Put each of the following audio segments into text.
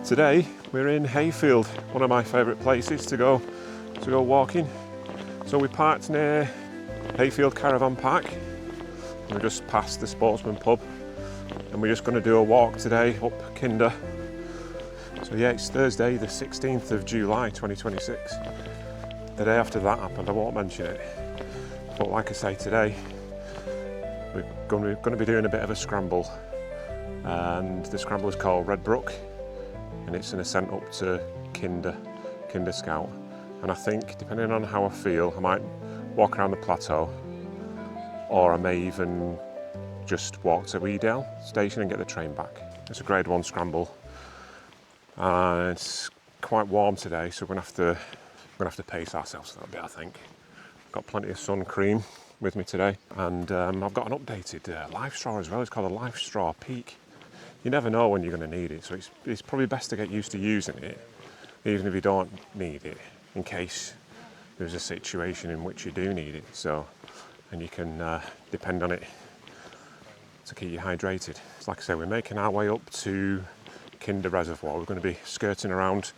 Today we're in Hayfield, one of my favourite places to go walking. So we parked near Hayfield Caravan Park. We're just past the Sportsman pub and we're just going to do a walk today up Kinder. So yeah, it's Thursday the 16th of July 2026. The day after that happened, I won't mention it. But like I say, today we're going to be doing a bit of a scramble. And the scramble is called Red Brook. And it's an ascent up to Kinder Scout. And I think, depending on how I feel, I might walk around the plateau, or I may even just walk to Weedale station and get the train back. It's a grade 1 scramble. It's quite warm today, so we're gonna have to pace ourselves a little bit, I think. Got plenty of sun cream with me today, and I've got an updated life straw as well. It's called a life straw peak. You never know when you're going to need it, so it's probably best to get used to using it, even if you don't need it, in case there's a situation in which you do need it. So, and you can depend on it to keep you hydrated. So like I say, we're making our way up to Kinder Reservoir. We're going to be skirting around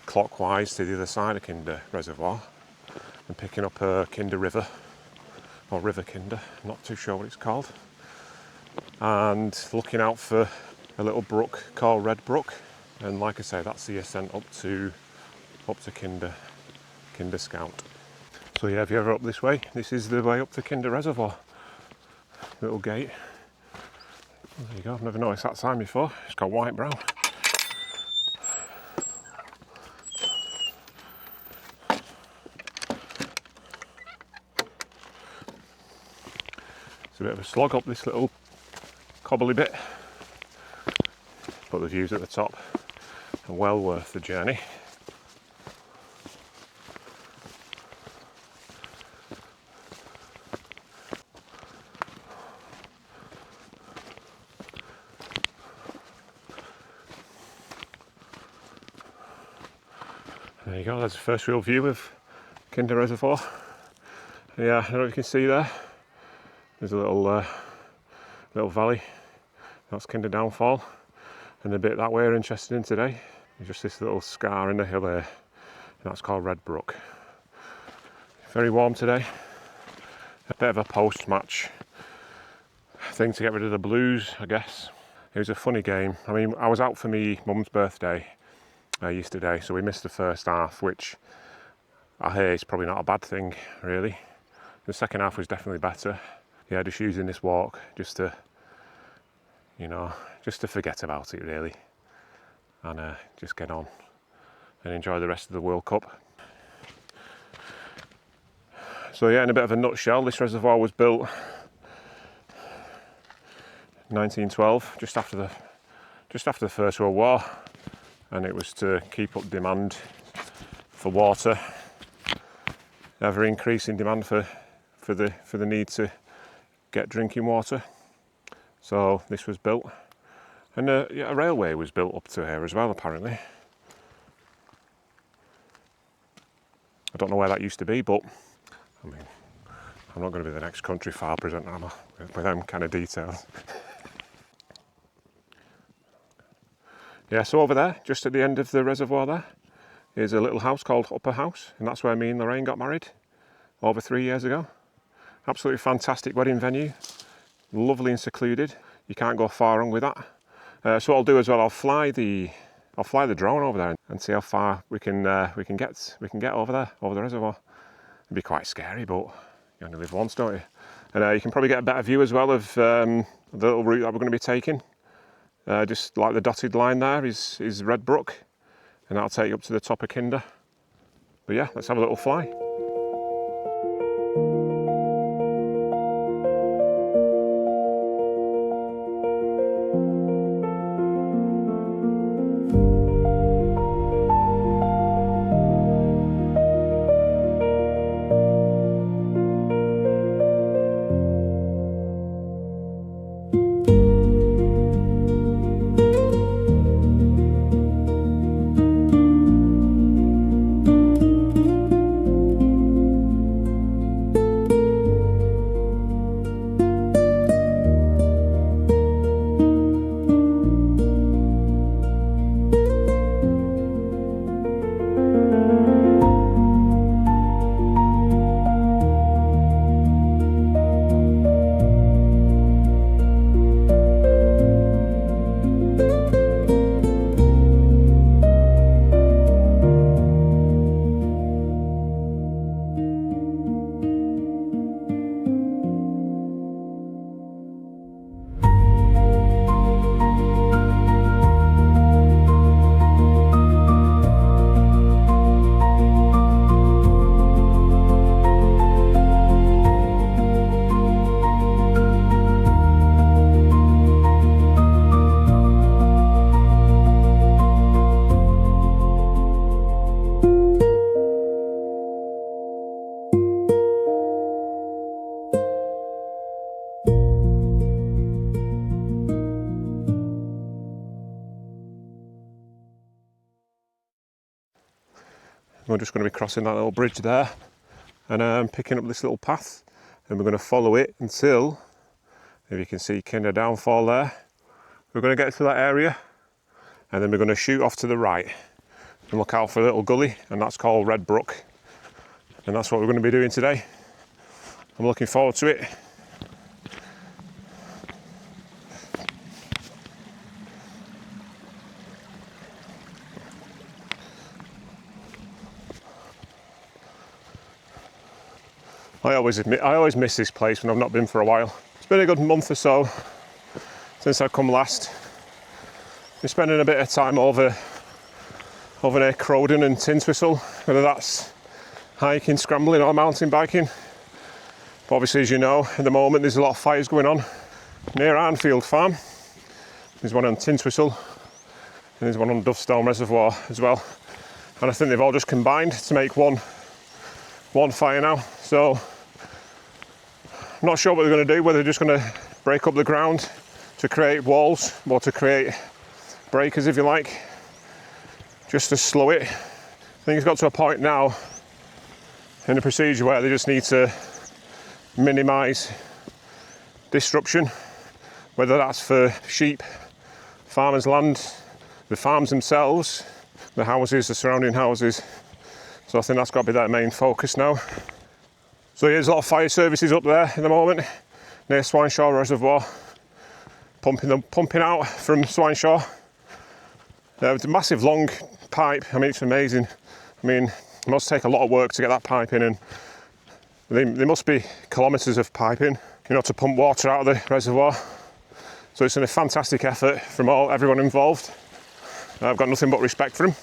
clockwise to the other side of Kinder Reservoir and picking up a Kinder River, or River Kinder, I'm not too sure what it's called, and looking out for a little brook called Red Brook. And like I say, that's the ascent up to Kinder Scout. So yeah, if you're ever up this way, this is the way up to Kinder Reservoir. Little gate. There you go, I've never noticed that sign before. It's got white brown. It's a bit of a slog up this little cobbly bit, but the views at the top are well worth the journey. There you go, there's the first real view of Kinder Reservoir. Yeah, I don't know if you can see there. There's a little valley. That's Kinder Downfall. And the bit that we're interested in today is just this little scar in the hill there. And that's called Red Brook. Very warm today. A bit of a post-match thing to get rid of the blues, I guess. It was a funny game. I mean, I was out for my mum's birthday yesterday, so we missed the first half, which I hear is probably not a bad thing, really. The second half was definitely better. Yeah, just using this walk just to forget about it, really, and just get on and enjoy the rest of the World Cup. So yeah, in a bit of a nutshell, this reservoir was built 1912, just after the First World War, and it was to keep up demand for water, ever increasing demand for the need to get drinking water. So this was built, and a railway was built up to here as well, apparently. I don't know where that used to be, but I mean, I'm not going to be the next country file presenter, am I, with them kind of details. Yeah, so over there, just at the end of the reservoir there, is a little house called Upper House, and that's where me and Lorraine got married over 3 years ago. Absolutely fantastic wedding venue, lovely and secluded. You can't go far wrong with that. So what I'll do as well, I'll fly the drone over there and see how far we can get over there, over the reservoir. It'd be quite scary, but you only live once, don't you? And you can probably get a better view as well of the little route that we're going to be taking. Just like the dotted line there is Red Brook, and that'll take you up to the top of Kinder. But yeah, let's have a little fly. We're just going to be crossing that little bridge there and picking up this little path, and we're going to follow it until, if you can see Kinder Downfall there, we're going to get to that area, and then we're going to shoot off to the right and look out for a little gully, and that's called Red Brook, and that's what we're going to be doing today. I'm looking forward to it. I always miss this place when I've not been for a while. It's been a good month or so since I've come last. Been spending a bit of time over near Crowden and Tinswhistle, whether that's hiking, scrambling or mountain biking. But obviously, as you know, at the moment there's a lot of fires going on near Hayfield farm. There's one on Tinswhistle and there's one on Dovestone Reservoir as well. And I think they've all just combined to make one fire now. So I'm not sure what they're going to do, whether they're just going to break up the ground to create walls or to create breakers, if you like, just to slow it. I think it's got to a point now in the procedure where they just need to minimise disruption, whether that's for sheep, farmers' land, the farms themselves, the houses, the surrounding houses. So I think that's got to be their main focus now. So there's a lot of fire services up there at the moment near Swineshaw Reservoir, pumping out from Swineshaw. It's a massive long pipe. I mean, it's amazing. I mean, it must take a lot of work to get that pipe in, and there must be kilometres of piping, you know, to pump water out of the reservoir. So it's a fantastic effort from everyone involved. I've got nothing but respect for them.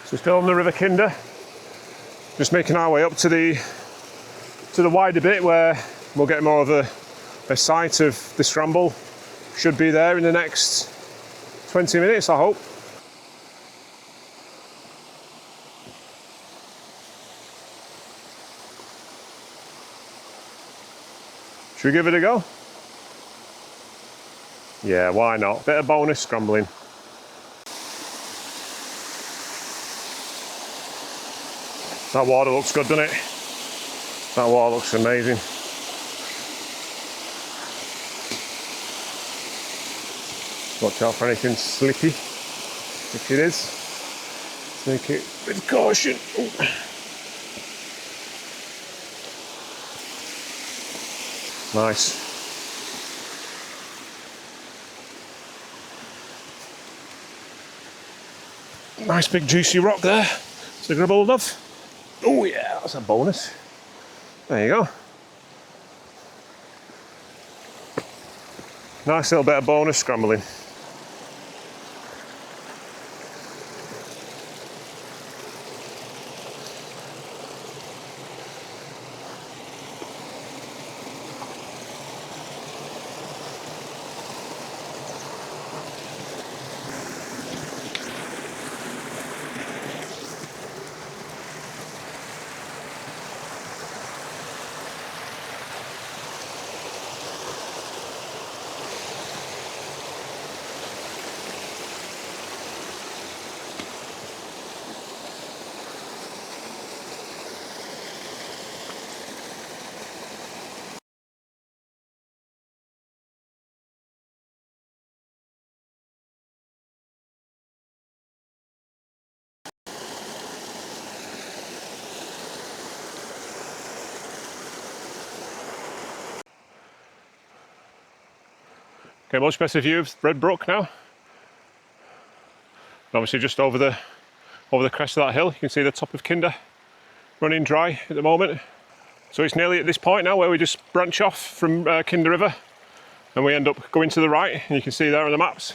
So still on the River Kinder, just making our way up to the wider bit where we'll get more of a sight of the scramble. Should be there in the next 20 minutes, I hope. Should we give it a go? Yeah, why not? Bit of bonus scrambling. That water looks good, doesn't it? That water looks amazing. Watch out for anything slippy, if it is. Take it with caution. Ooh. Nice. Nice big juicy rock there to grab hold of. Oh yeah, that's a bonus. There you go. Nice little bit of bonus scrambling. Okay, much better view of Red Brook now. Obviously just over the crest of that hill, you can see the top of Kinder running dry at the moment. So it's nearly at this point now where we just branch off from Kinder River and we end up going to the right, and you can see there on the maps,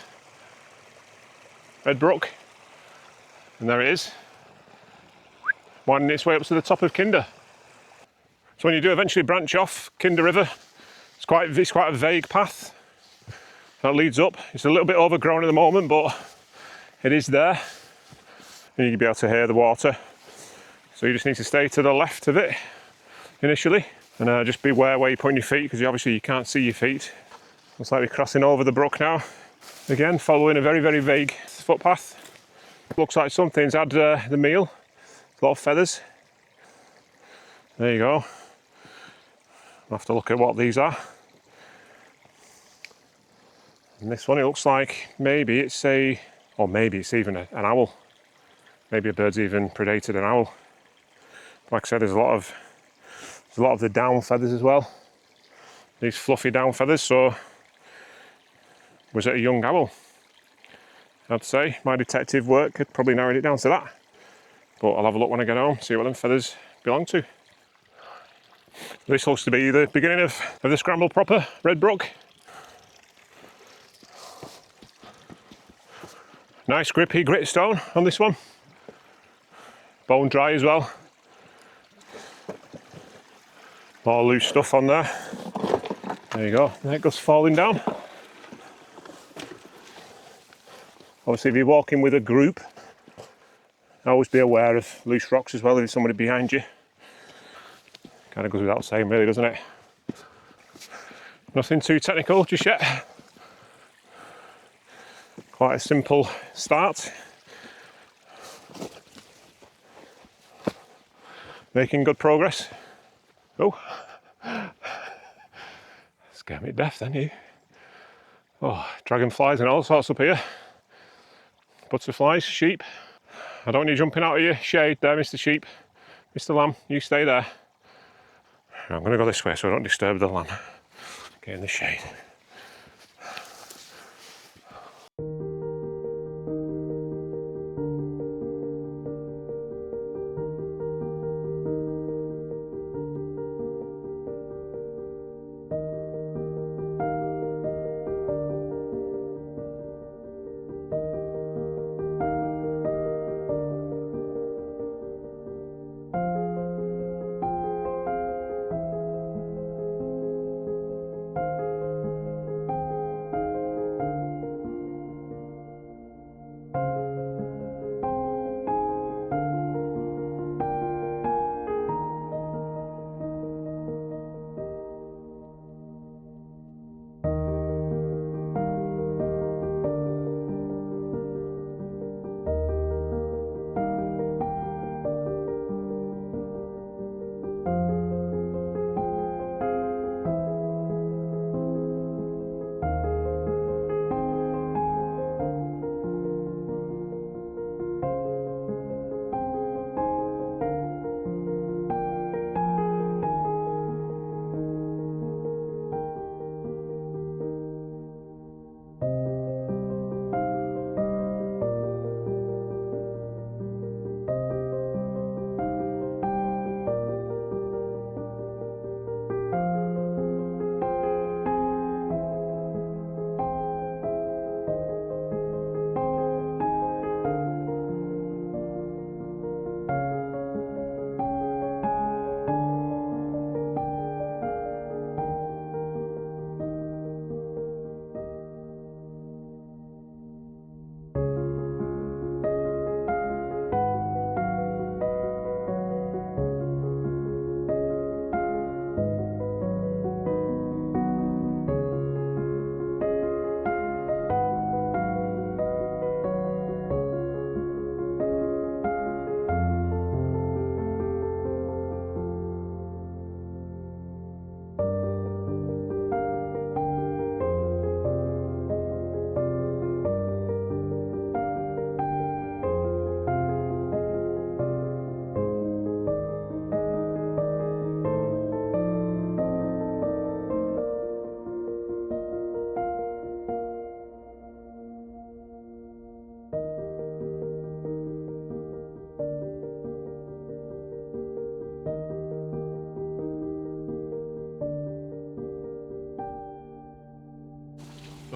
Red Brook, and there it is, winding its way up to the top of Kinder. So when you do eventually branch off Kinder River, it's quite a vague path that leads up. It's a little bit overgrown at the moment, but it is there, and you'll be able to hear the water. So you just need to stay to the left of it initially, and just beware where you're putting your feet, because obviously you can't see your feet. Looks like we're crossing over the brook now. Again, following a very, very vague footpath. Looks like something's had the meal. A lot of feathers. There you go. I'll have to look at what these are. And this one, it looks like maybe it's or maybe it's even an owl. Maybe a bird's even predated an owl. Like I said, there's a lot of the down feathers as well. These fluffy down feathers, so was it a young owl? I'd say my detective work had probably narrowed it down to that. But I'll have a look when I get home, see what them feathers belong to. This looks to be the beginning of the scramble proper, Red Brook. Nice grippy grit stone on this one. Bone dry as well. More loose stuff on there. There you go, there it goes falling down. Obviously if you're walking with a group, always be aware of loose rocks as well if there's somebody behind you. Kind of goes without saying really, doesn't it? Nothing too technical just yet. Quite a simple start. Making good progress. Oh, scare me to death then you. Oh, dragonflies and all sorts up here. Butterflies, sheep. I don't want you jumping out of your shade there, Mr. Sheep. Mr. Lamb, you stay there. I'm going to go this way so I don't disturb the lamb. Get in the shade.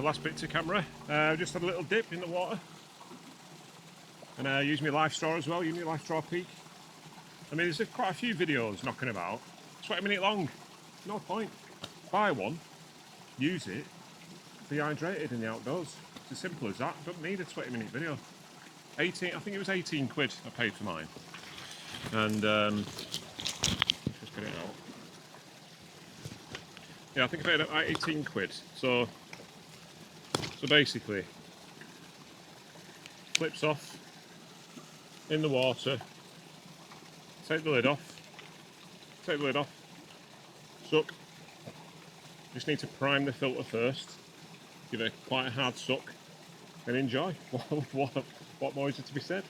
last bit to camera. Just had a little dip in the water. And use my life straw as well, use my life straw peak. I mean, there's quite a few videos knocking about. 20-minute long, no point. Buy one, use it, be hydrated in the outdoors. It's as simple as that, don't need a 20-minute video. 18, I think it was 18 quid I paid for mine. And, let's just get it out. Yeah, I think I paid 18 quid. So basically, flips off in the water, take the lid off, suck. Just need to prime the filter first, give it quite a hard suck, and enjoy. What more is there to be said?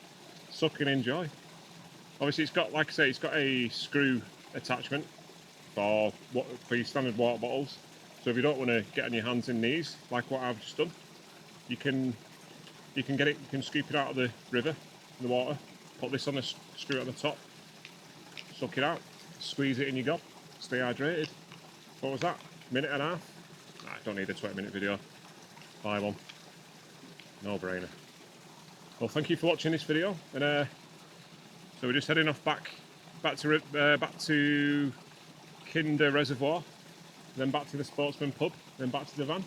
Suck and enjoy. Obviously it's got, like I say, it's got a screw attachment for your standard water bottles. So if you don't want to get on your hands and knees, like what I've just done, you can get it, you can scoop it out of the river, in the water, put this on the screw at the top, suck it out, squeeze it in your gob, stay hydrated. What was that? Minute and a half? Nah, I don't need a 20-minute video. Buy one. No brainer. Well, thank you for watching this video, and so we're just heading off back to Kinder Reservoir, then back to the Sportsman pub, then back to the van,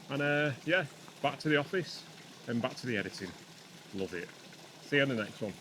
and yeah, back to the office, then back to the editing. Love it. See you on the next one.